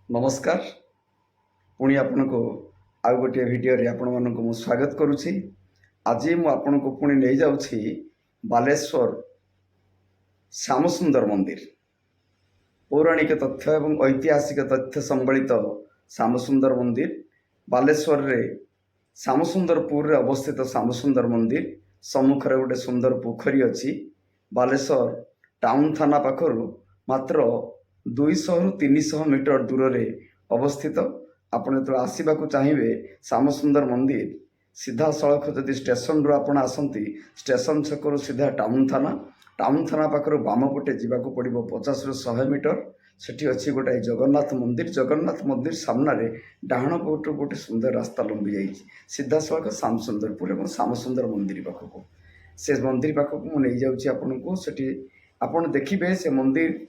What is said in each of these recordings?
नमस्कार पुणी आपण को आउ गोटे भिडियो रे आपण मानक मु स्वागत करुछि। आज मु आपण को पुणी नहीं जाउछि बालेश्वर श्यामसुंदर मंदिर। पौराणिक तथ्य एवं ऐतिहासिक तथ्य संबलित श्यामसुंदर मंदिर बालेश्वर रे श्यामसुंदरपुर रे अवस्थित श्यामसुंदर मंदिर सम्मुख रे गोटे सुंदर पोखरी अछि। बालेश्वर टाउन थाना पाखरु मात्र 200 रु 300 मीटर दूर रे अवस्थित। आपण जो आसवा चाहिए श्यामसुंदर मंदिर सीधा सड़क जदि स्टेशन रु आपण आसती स्टेशन छकरू सीधा टाउन थाना पाखर बाम पटे जावाक पड़ो 50 रु 100 मीटर। सेठी अच्छी गोटाए जगन्नाथ मंदिर सामने डाहाण पट गोटे सुंदर रास्ता लंबी जाइए सीधा सड़क श्यामसुंदरपुर और श्यामसुंदर मंदिर पाखक से मंदिर पाखक मुझे जाऊँगी आपन को सेठी आपण देखिए से मंदिर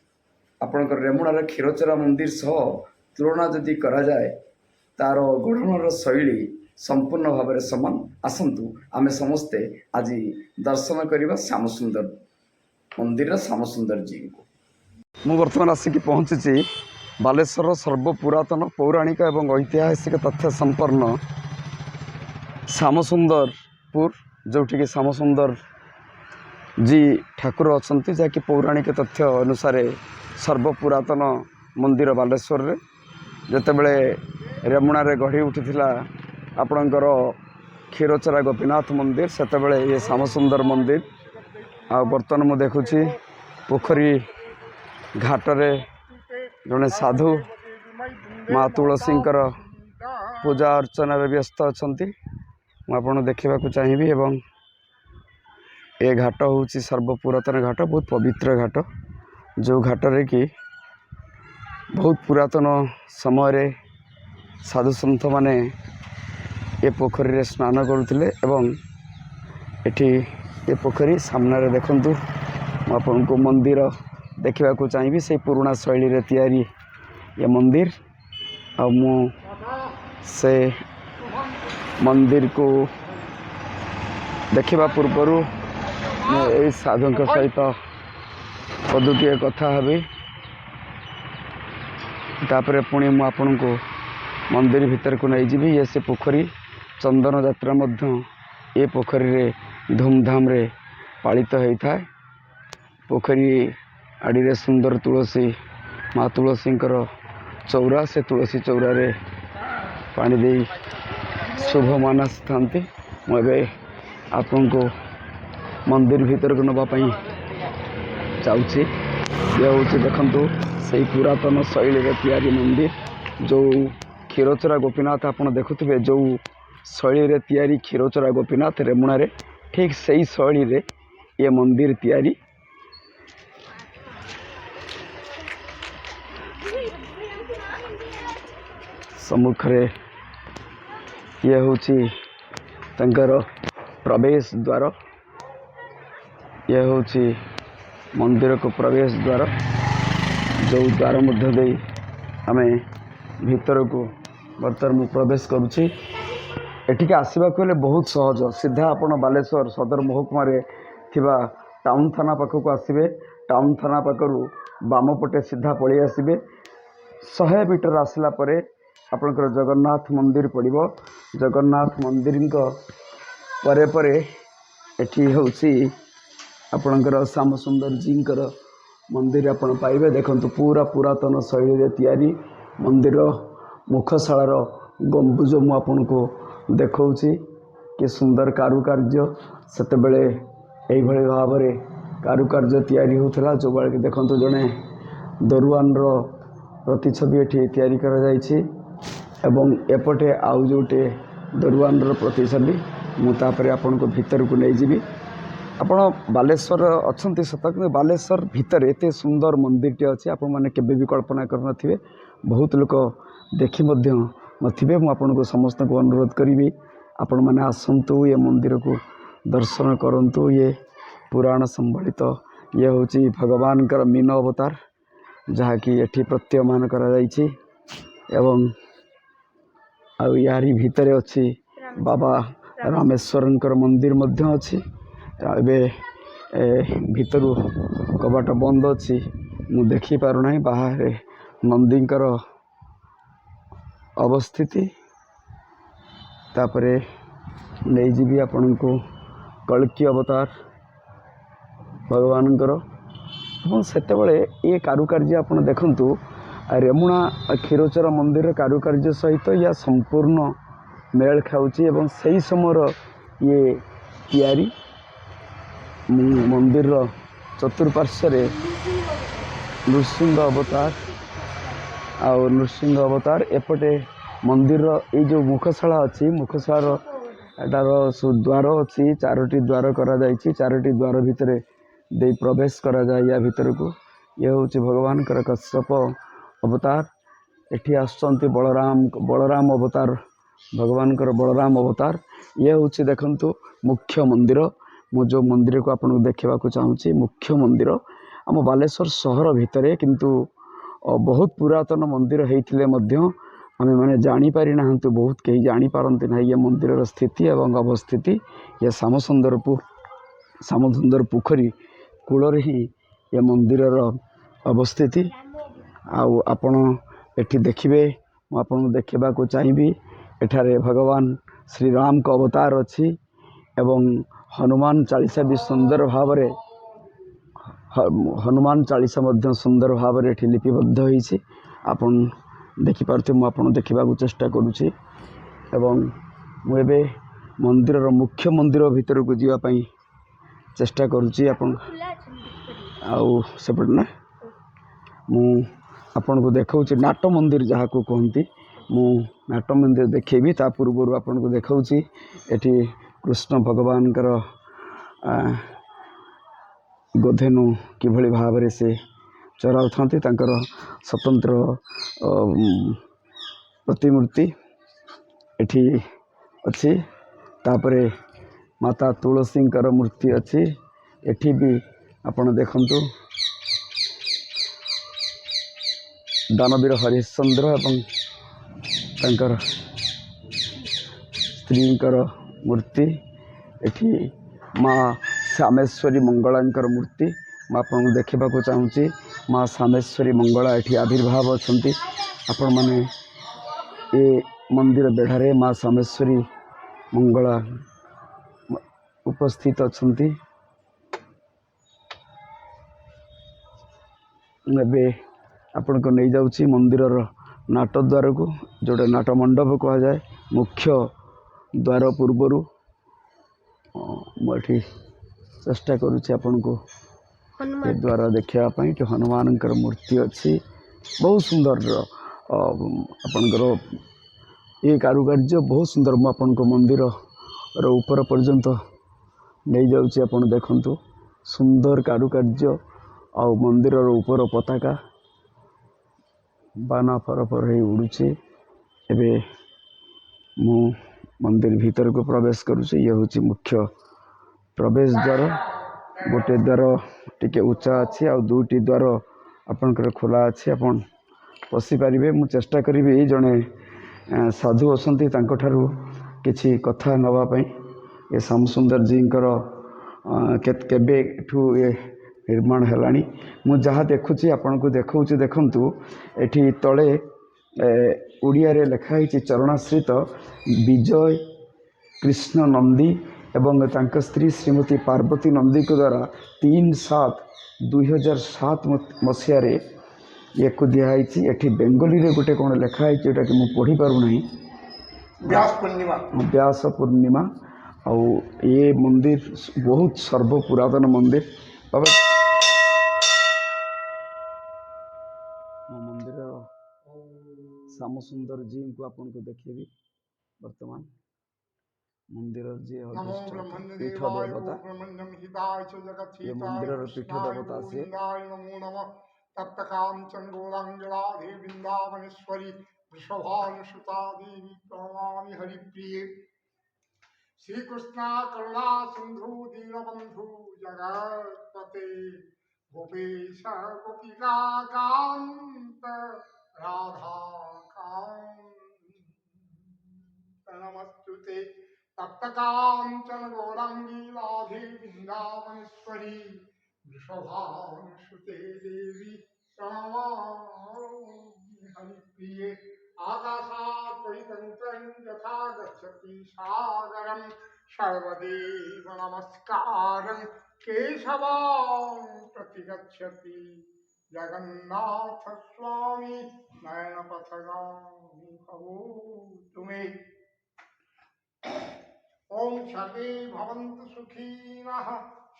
आपणकर रेमुणार क्षीरचोरा मंदिर सह तुलना जदि करा जाए तार गढ़नर शैली संपूर्ण भाव में समान। आसतु आमे समस्ते आज दर्शन करवा श्यामसुंदर मंदिर श्यामसुंदर जी को। मु बर्तमान आसिक पहुँची बालेश्वर सर्वपुरातन पौराणिक एवं ऐतिहासिक तथ्य संपन्न श्यामसुंदरपुर जोटि श्यामसुंदर जी ठाकुर अच्छा जहाँकि पौराणिक तथ्य अनुसार सर्वपुरातन मंदिर बालेश्वर रे जेतेबेले रेमुणार गढ़ी उठीथिला आपणकर क्षीरचोरा गोपीनाथ मंदिर सेतेबेले ये श्यामसुंदर मंदिर आ बर्तमान मु देखुची पोखरी घाटरे जड़े साधु माँ तुलसींकर पूजा अर्चना व्यस्त अच्छा मुझे देखा चाहिए। एवं ए घाट हूँ सर्वपुरातन घाट बहुत पवित्र घाट जो घाटरे कि बहुत पुरातन समय साधु सन्थ माने ए पोखरी रे स्नान करुथिले एवं एठी ए पोखरी सामने देखंतु आपन को मंदिर देखा चाहिए से पुराना शैली रे तैयारी ये मंदिर आ मु से मंदिर को देखा पूर्व ए साधु सहित पदुटिए कथा हेबी तापर पुणी मु आपन को मंदिर भीतर को नहीं जीवी। ये से पोखरी चंदन यात्रा मध्य ए पोखरी रे धूमधाम रे पालित होता है। पोखरी आड़ी रे सुंदर तुलसी माँ तुलसींकर चौरा से तुलसी चौरा रे पानी दे शुभ मानस थांती। मुझे आपन को मंदिर भीतर को नवाई जाऊँगी। ये हूँ देखु से पुरातन शैली रे तैयारी मंदिर जो क्षीरचोरा गोपीनाथ आप देखुवे जो शैली रे तैयारी क्षीरचोरा गोपीनाथ रेमुणार ठीक से शैली रे ये मंदिर तैयारी। सम्मुख रे ये हूँ प्रवेश द्वार। ये हूँ मंदिर को प्रवेश द्वार जो द्वार मध्य दे आमे भीतर को बर्तमान प्रवेश करुच्ची। एठिके आसवा बहुत सहज सीधा आपण बालेश्वर सदर महकुमा थिबा टाउन थाना पाखक आसबे। टाउन थाना पाखरु बाम पटे सीधा पलि आसबे 100 मीटर आसला परे आपनकर जगन्नाथ मंदिर पड़िबो। जगन्नाथ मंदिर परे परे एठी होउची आपणकर श्यामसुंदर जी मंदिर आपण पाइबे। देखंतु पूरा पुरातन शैली रे तैयारी मंदिर मुखशालार गंबुज मु आपन को देखौची कि सुंदर कारुकार्य सेतेबेले एई भली भाव रे कारुकार्य तैयारी होथला। जो बाळ कि देखंतु जने दरुआन रो प्रतिछवि एठी तैयारी करा जायछि एवं एपटे आउ जोटे दरुआन रो प्रतिछवि मु तापरे आपन को भीतर को नै जिबी। आपण बालेश्वर अच्छा सत कि बालेश्वर भितर एत सुंदर मंदिर टे अच्छे आपण मैंने केबे भी कल्पना कर नथिबे। बहुत लोक देखि मध्य नथिबे। मु आपन को समस्त को अनुरोध करी आपण मैंने आसंतु ये मंदिर को दर्शन करंतु। ये पुराण संबलित ये हूँ भगवान कर मीन अवतार जहाँ कि एठी प्रतीयमान करा जायछि एवं आउ यारी भितर अच्छी बाबा रामेश्वरंकर मंदिर मध्य अच्छी। एबे भीतर कबाट बंद अच्छी मु देखी पारुना बाहर नंदींकर अवस्थिति तापरे नहीं जीवी आपण को कल्कि अवतार भगवान से ये कारुकार्य आप देखु रेमुणा क्षीरचोरा मंदिर कारुकार्य सहित या संपूर्ण मेल खाऊँची एवं सही समय ये तैयारी मंदिर चतुर्पार्श्व नृसिंह अवतार आउ नृसिंह अवतार एपटे मंदिर ये जो मुखशाला अच्छी मुखशालार एटार द्वार अच्छी चारोटी द्वार करा चारोटी द्वार भितर दे प्रवेश करा जाए या भितर को ये हूँ भगवान कश्यप अवतार एठी आसुचंती बलराम अवतार भगवान बलराम अवतार ये हूँ देखंतु मुख्य मंदिर मु जो मंदिर को आपको देखा चाहूँगी मुख्य मंदिर आम बालेश्वर सहर भितर किंतु बहुत पुरातन मंदिर होते आमे माने जानी पारि ना बहुत कहीं जानी पारती ना ये मंदिर स्थिति एवं अवस्थिति ये श्यामसुंदर पोखरी कूल ही ये मंदिर अवस्थिति आउ आपण एठी देखिबे मु आपन देखा चाहिए एठारे भगवान श्री राम को अवतार अच्छी एवं हनुमान चालीसा भी सुंदर भाव हनुमान चालीसा मध्य सुंदर भाव लिपिबद्ध होइछि आपन देखिपारे मुझे देखा चेष्टा करुँची एवं मुझे मंदिर मुख्य मंदिर भीतर को जावाई चेष्टा करुँची आपन आउ सेपटे ना मु आपन को देखा नाट मंदिर जहाँ को कहती मु नाट मंदिर देखेबी ता पूर्व आपन को देखा एठी कृष्ण भगवान गोधेनु किभली भाव से चराउ स्वतंत्र प्रतिमूर्ति एठी अच्छी तापरे माता तुलसी मूर्ति अच्छी एठी भी आपण देखंतु दानवीर हरिश्चंद्र एवं तांकर स्त्रींकर मूर्ति एठी माँ श्यामेश्वरी मंगलांकर मूर्ति मुझे देखा चाहूँगी माँ श्यामेश्वरी मंगला एठी आविर्भाव अच्छा आपण मैंने ये मंदिर बेढ़ारे माँ श्यामेश्वरी मंगला उपस्थित अच्छा ए आपण को नहीं जाऊँगी मंदिर नाट द्वार को जोटा नाट मंडप कह जाए मुख्य द्वार पूर्वर मुझे चेष्टा करुँची आपण को ये द्वारा देखापी कि हनुमान मूर्ति अच्छी बहुत सुंदर आपणकर ये कारुकार्य बहुत सुंदर मुझे को मंदिर ऊपर पर्यंत नहीं जाऊँगी आपण देखंतु सुंदर कारुकार्य आ मंदिर ऊपर पताका बाना फरफर हो उड़ुचे एबे मु मंदिर भीतर को प्रवेश करुचे ये हूँ मुख्य प्रवेश द्वार गोटे द्वार टिके उच्चा अच्छी आ दुईटी द्वार आपणकर खोला अच्छी आपन पशि पारे मु चेष्टा करी जड़े साधु अच्छा किसी कथा नवापाई ये श्यामसुंदर जींकर केबे ये निर्माण है मु जहाँ देखुची आपन को देखुची देखंतु एठी तले ओडिया रे लिखाई चरणाश्रित विजय कृष्ण नंदी एवं तांक स्त्री श्रीमती पार्वती नंदी को द्वारा 3/7/2007 मसीह ये को दिखाई एठी बेंगली रे गोटे कौन लिखाई जोटा कि मुझे पढ़ी पारु नहीं व्यास पूर्णिमा आ ये मंदिर बहुत सर्व पुरातन मंदिर बाबा मंदिर श्यामसुंदर जी को आपन को देखेबी वर्तमान मंदिर जी पीठ देवता ये मंदिर पीठ देवता से तप्तकांचन गौरांगराधे वृंदावनेश्वरी वृषभानुसुता देवी प्रणमामि हरिप्रिये श्री कृष्णा करुणा सिंधु दीनबंधु जगत्पते गोपेश गोपिका कांत राधा कांत नमस्तुते तप्तकांचन गौरांगी राधे वृंदावनेश्वरी वृषभानुसुते देवी प्रणमामि हरिप्रिये आकाशात् परितन्त्रं यथा गच्छति सागरं सर्वदेव नमस्कारं केशवां प्रतिगच्छति जगन्नाथ स्वामी नयनपथगामी भवतु मे। ओम सर्वे भवन्तु सुखिनः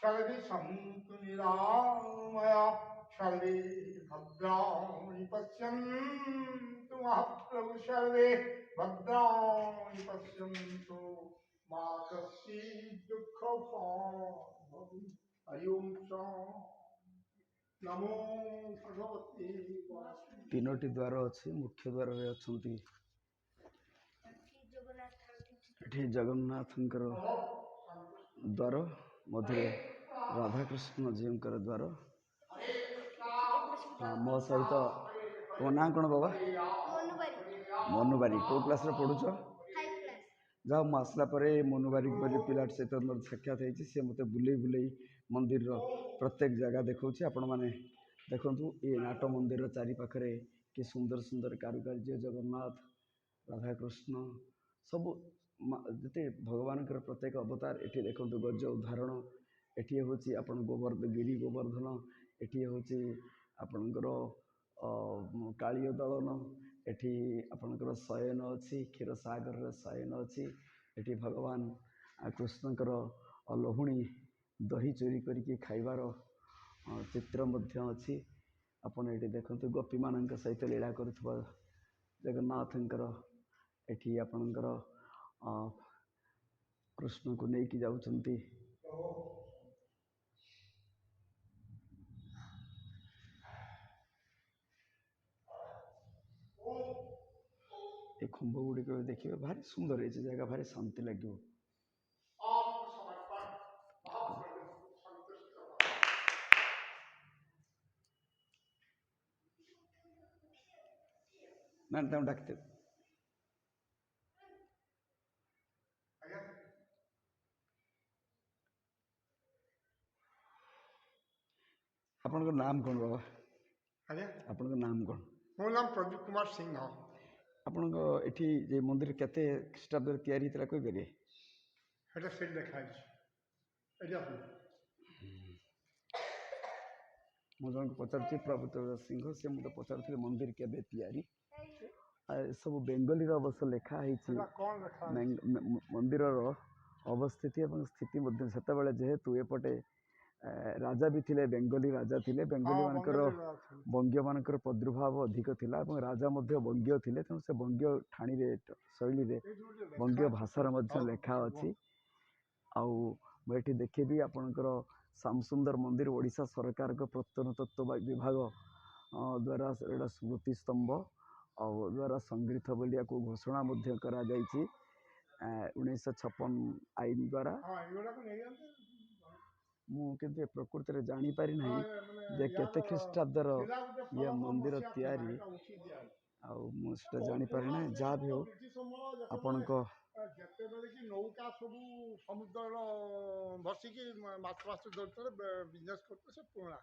सर्वे सन्तु निरामयाः सर्वे भद्राणि पश्यन्तु महाप्रभु सर्वे भद्राणि पश्यन्तु मा कश्चित् दुःखभाग् हरि ओम नमो भगवते वासुदेवाय। ତିନୋଟି ଦ୍ୱାର ଅଛି। ମୁଖ୍ୟ ଦ୍ୱାରରେ ଅଛନ୍ତି ଏଠି ଜଗନ୍ନାଥଙ୍କର ଦ୍ୱାର, ମଝିରେ ରାଧାକୃଷ୍ଣ ଜୀଙ୍କର ଦ୍ୱାର। ମୋ ସହିତ ତୁମ ନାଁ କ'ଣ ବାବା? ମନୁ ବାରିକ। କେଉଁ କ୍ଲାସ୍ରେ ପଢ଼ୁଛ? ଯାହା ମୁଁ ଆସିଲା ପରେ ମନୁ ବାରିକ ବୋଲି ପିଲାଟି ସହିତ ମୋର ସାକ୍ଷାତ ହେଇଛି। ସେ ମୋତେ ବୁଲେଇ ବୁଲେଇ ମନ୍ଦିରର ପ୍ରତ୍ୟେକ ଜାଗା ଦେଖାଉଛି। ଆପଣମାନେ ଦେଖନ୍ତୁ, ଏ ନାଟ ମନ୍ଦିରର ଚାରିପାଖରେ କି ସୁନ୍ଦର ସୁନ୍ଦର କାରୁକାର୍ଯ୍ୟ, ଜଗନ୍ନାଥ, ରାଧାକୃଷ୍ଣ, ସବୁ ଯେତେ ଭଗବାନଙ୍କର ପ୍ରତ୍ୟେକ ଅବତାର ଏଠି ଦେଖନ୍ତୁ। ଗଜ ଉଦାହରଣ ଏଠି ହେଉଛି ଆପଣ ଗିରି ଗୋବର୍ଦ୍ଧନ, ଏଠି ହେଉଛି ଆପଣଙ୍କର କାଳିୟ ଦଳନ, ଏଠି ଆପଣଙ୍କର ଶୟନ ଅଛି, କ୍ଷୀରସାଗରର ଶୟନ ଅଛି। ଏଠି ଭଗବାନ କୃଷ୍ଣଙ୍କର ଲହୁଣୀ ଦହି ଚୋରି କରିକି ଖାଇବାର ଚିତ୍ର ମଧ୍ୟ ଅଛି। ଆପଣ ଏଠି ଦେଖନ୍ତୁ ଗୋପୀମାନଙ୍କ ସହିତ ଲୀଳା କରୁଥିବା ଜଗନ୍ନାଥଙ୍କର ଏଠି ଆପଣଙ୍କର କୃଷ୍ଣକୁ ନେଇକି ଯାଉଛନ୍ତି। ଏ ଖମ୍ବ ଗୁଡ଼ିକ ଦେଖିବେ ଭାରି ସୁନ୍ଦର ହେଇଛି, ଜାଗା ଭାରି ଶାନ୍ତି ଲାଗିବ। ନା ତାଙ୍କୁ ଡାକିତେ ଆପଣଙ୍କ ନାମ କ'ଣ ବାବା? ଆପଣଙ୍କ ନାମ କ'ଣ? ମୋ ନାମ ପ୍ରଦୀପ କୁମାର ସିଂହ। ଆପଣଙ୍କ ଏଠି ଯେ ମନ୍ଦିର କେତେ ଖ୍ରୀଷ୍ଟାବ୍ଦରେ ତିଆରି ହେଇଥିଲା କହିପାରିବେ? ସେଟା ସେଇଠି ଲେଖା ହେଇଛି। ମୁଁ ଜଣଙ୍କୁ ପଚାରୁଛି ପ୍ରଭୁତ ସିଂହ, ସେ ମୋତେ ପଚାରୁଥିଲେ ମନ୍ଦିର କେବେ ତିଆରି। ଏସବୁ ବେଙ୍ଗଲୀର ଅବଶ୍ୟ ଲେଖା ହେଇଛି। ମନ୍ଦିରର ଅବସ୍ଥିତି ଏବଂ ସ୍ଥିତି ମଧ୍ୟ ସେତେବେଳେ, ଯେହେତୁ ଏପଟେ ରାଜା ବି ଥିଲେ, ବେଙ୍ଗଲୀ ରାଜା ଥିଲେ, ବଙ୍ଗୀୟମାନଙ୍କର ପ୍ରାଦୁର୍ଭାବ ଅଧିକ ଥିଲା ଏବଂ ରାଜା ମଧ୍ୟ ବଙ୍ଗୀୟ ଥିଲେ। ତେଣୁ ସେ ବଙ୍ଗୀୟ ଠାଣିରେ ଶୈଳୀରେ ବଙ୍ଗୀୟ ଭାଷାର ମଧ୍ୟ ଲେଖା ଅଛି। ଆଉ ମୁଁ ଏଠି ଦେଖିବି ଆପଣଙ୍କର ଶ୍ୟାମସୁନ୍ଦର ମନ୍ଦିର ଓଡ଼ିଶା ସରକାରଙ୍କ ପ୍ରତ୍ନତତ୍ତ୍ୱ ବିଭାଗ ଦ୍ୱାରା ଏଇଟା ସ୍ମୃତିସ୍ତମ୍ଭ ଆଉ ଦ୍ୱାରା ସଂଗୃହୀତ ବୋଲି ୟାକୁ ଘୋଷଣା ମଧ୍ୟ କରାଯାଇଛି 1956 ଆଇନ ଦ୍ୱାରା। ମୁଁ କିନ୍ତୁ ଏ ପ୍ରକୃତିରେ ଜାଣିପାରି ନାହିଁ ଯେ କେତେ ଖ୍ରୀଷ୍ଟାବ୍ଦର ଇଏ ମନ୍ଦିର ତିଆରି, ଆଉ ମୁଁ ସେଟା ଜାଣିପାରି ନାହିଁ। ଯାହା ବି ହଉ, ଆପଣଙ୍କ ଯେତେବେଳେ କି ନୌକା ସବୁ ସମୁଦ୍ର ଭସିକି ମାଛ ଧରୁଥିଲେ, ବିଜନେସ୍ କରୁଥିଲେ, ସେ ପୁରୁଣା।